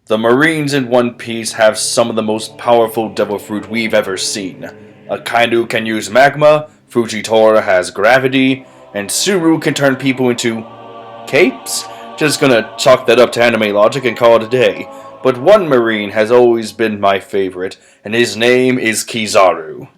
The Marines in One Piece have some of the most powerful devil fruit we've ever seen. Akainu can use magma, Fujitora has gravity, and Suru can turn people into capes? Just gonna chalk that up to anime logic and call it a day. But one Marine has always been my favorite, and his name is Kizaru.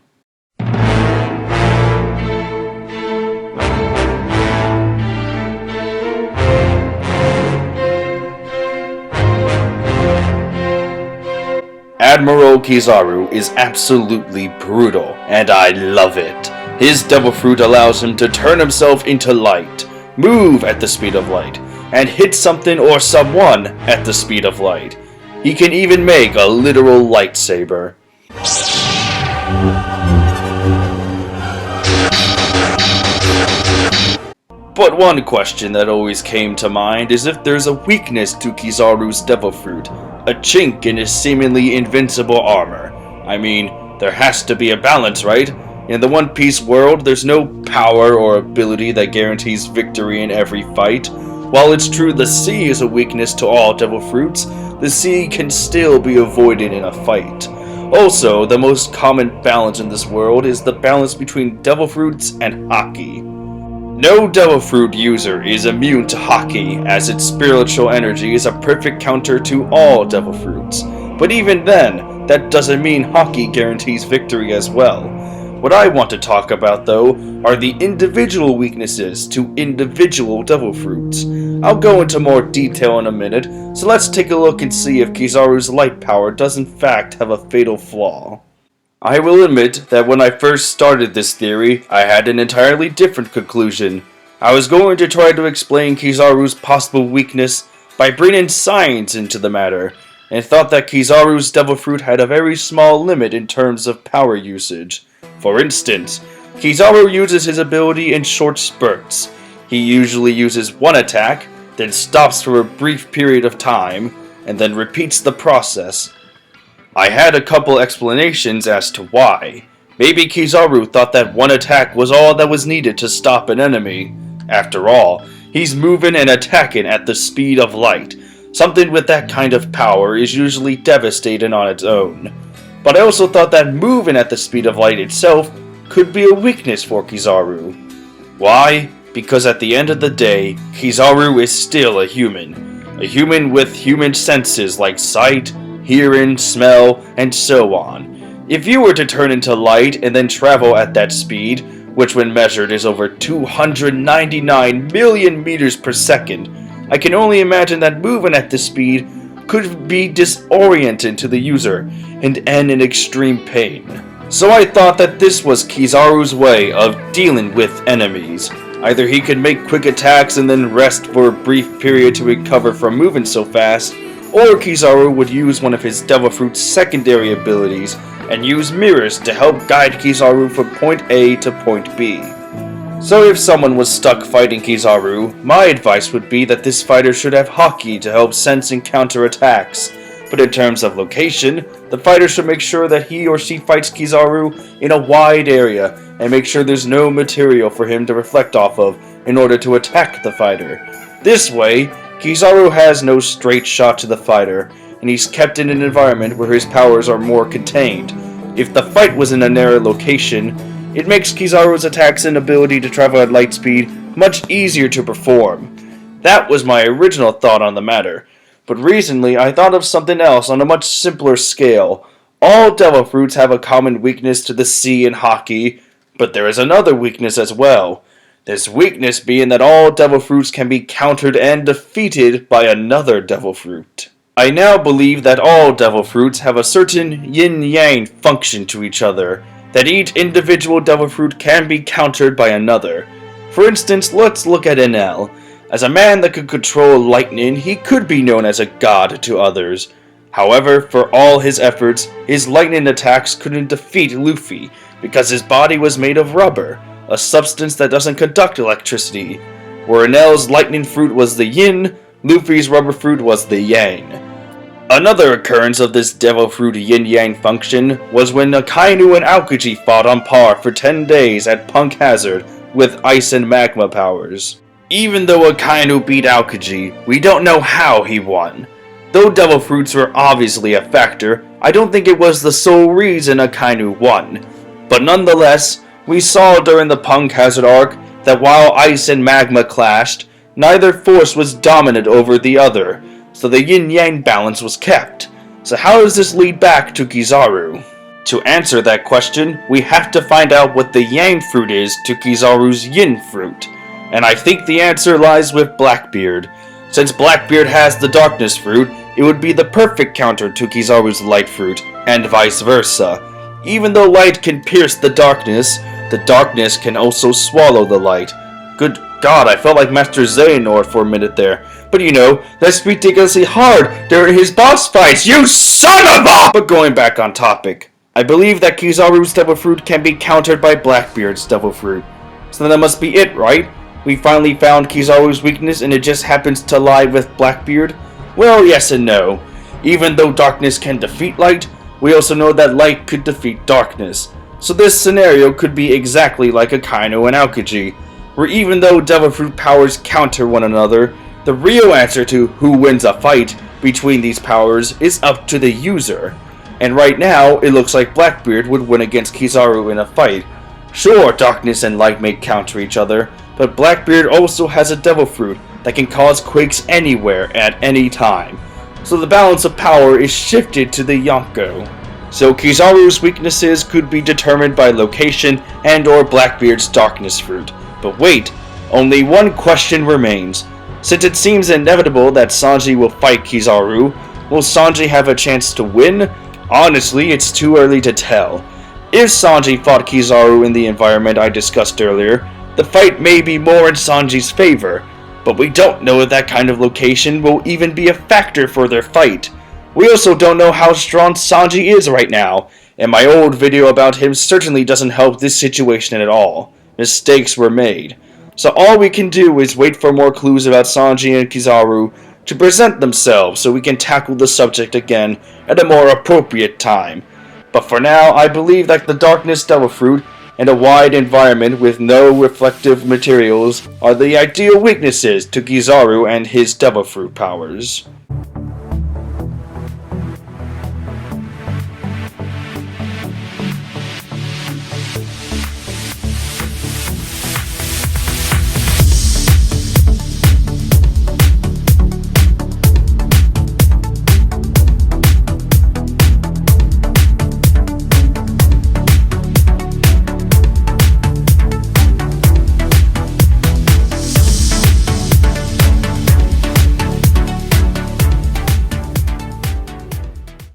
Admiral Kizaru is absolutely brutal, and I love it. His devil fruit allows him to turn himself into light, move at the speed of light, and hit something or someone at the speed of light. He can even make a literal lightsaber. But one question that always came to mind is if there's a weakness to Kizaru's devil fruit, a chink in his seemingly invincible armor. I mean, there has to be a balance, right? In the One Piece world, there's no power or ability that guarantees victory in every fight. While it's true the sea is a weakness to all devil fruits, the sea can still be avoided in a fight. Also, the most common balance in this world is the balance between devil fruits and haki. No devil fruit user is immune to haki, as its spiritual energy is a perfect counter to all devil fruits. But even then, that doesn't mean haki guarantees victory as well. What I want to talk about, though, are the individual weaknesses to individual devil fruits. I'll go into more detail in a minute, so let's take a look and see if Kizaru's light power does in fact have a fatal flaw. I will admit that when I first started this theory, I had an entirely different conclusion. I was going to try to explain Kizaru's possible weakness by bringing science into the matter, and thought that Kizaru's devil fruit had a very small limit in terms of power usage. For instance, Kizaru uses his ability in short spurts. He usually uses one attack, then stops for a brief period of time, and then repeats the process. I had a couple explanations as to why. Maybe Kizaru thought that one attack was all that was needed to stop an enemy. After all, he's moving and attacking at the speed of light. Something with that kind of power is usually devastating on its own. But I also thought that moving at the speed of light itself could be a weakness for Kizaru. Why? Because at the end of the day, Kizaru is still a human. A human with human senses like sight, hearing, smell, and so on. If you were to turn into light and then travel at that speed, which when measured is over 299 million meters per second, I can only imagine that moving at this speed could be disorienting to the user and end in extreme pain. So I thought that this was Kizaru's way of dealing with enemies. Either he could make quick attacks and then rest for a brief period to recover from moving so fast, or Kizaru would use one of his devil fruit's secondary abilities and use mirrors to help guide Kizaru from point A to point B. So if someone was stuck fighting Kizaru, my advice would be that this fighter should have haki to help sense and counter attacks. But in terms of location, the fighter should make sure that he or she fights Kizaru in a wide area and make sure there's no material for him to reflect off of in order to attack the fighter. This way, Kizaru has no straight shot to the fighter, and he's kept in an environment where his powers are more contained. If the fight was in a narrow location, it makes Kizaru's attacks and ability to travel at light speed much easier to perform. That was my original thought on the matter, but recently I thought of something else on a much simpler scale. All devil fruits have a common weakness to the sea and haki, but there is another weakness as well. This weakness being that all devil fruits can be countered and defeated by another devil fruit. I now believe that all devil fruits have a certain yin-yang function to each other, that each individual devil fruit can be countered by another. For instance, let's look at Enel. As a man that could control lightning, he could be known as a god to others. However, for all his efforts, his lightning attacks couldn't defeat Luffy, because his body was made of rubber, a substance that doesn't conduct electricity. Where Enel's lightning fruit was the yin, Luffy's rubber fruit was the yang. Another occurrence of this devil fruit yin-yang function was when Akainu and Aokiji fought on par for 10 days at Punk Hazard with ice and magma powers. Even though Akainu beat Aokiji, we don't know how he won. Though devil fruits were obviously a factor, I don't think it was the sole reason Akainu won. But nonetheless, we saw during the Punk Hazard arc that while ice and magma clashed, neither force was dominant over the other, so the yin-yang balance was kept. So how does this lead back to Kizaru? To answer that question, we have to find out what the yang fruit is to Kizaru's yin fruit. And I think the answer lies with Blackbeard. Since Blackbeard has the darkness fruit, it would be the perfect counter to Kizaru's light fruit, and vice versa. Even though light can pierce the darkness can also swallow the light. Good God, I felt like Master Xehanort for a minute there. But you know, that's ridiculously hard during his boss fights, you son of a— But going back on topic, I believe that Kizaru's devil fruit can be countered by Blackbeard's devil fruit. So that must be it, right? We finally found Kizaru's weakness and it just happens to lie with Blackbeard? Well, yes and no. Even though darkness can defeat light, we also know that light could defeat darkness. So this scenario could be exactly like Akainu and Aokiji, where even though devil fruit powers counter one another, the real answer to who wins a fight between these powers is up to the user. And right now, it looks like Blackbeard would win against Kizaru in a fight. Sure, darkness and light may counter each other, but Blackbeard also has a devil fruit that can cause quakes anywhere at any time. So the balance of power is shifted to the Yonko. So Kizaru's weaknesses could be determined by location and or Blackbeard's darkness fruit. But wait, only one question remains. Since it seems inevitable that Sanji will fight Kizaru, will Sanji have a chance to win? Honestly, it's too early to tell. If Sanji fought Kizaru in the environment I discussed earlier, the fight may be more in Sanji's favor, but we don't know if that kind of location will even be a factor for their fight. We also don't know how strong Sanji is right now, and my old video about him certainly doesn't help this situation at all. Mistakes were made. So all we can do is wait for more clues about Sanji and Kizaru to present themselves so we can tackle the subject again at a more appropriate time. But for now, I believe that the Darkness Devil Fruit and a wide environment with no reflective materials are the ideal weaknesses to Kizaru and his Devil Fruit powers.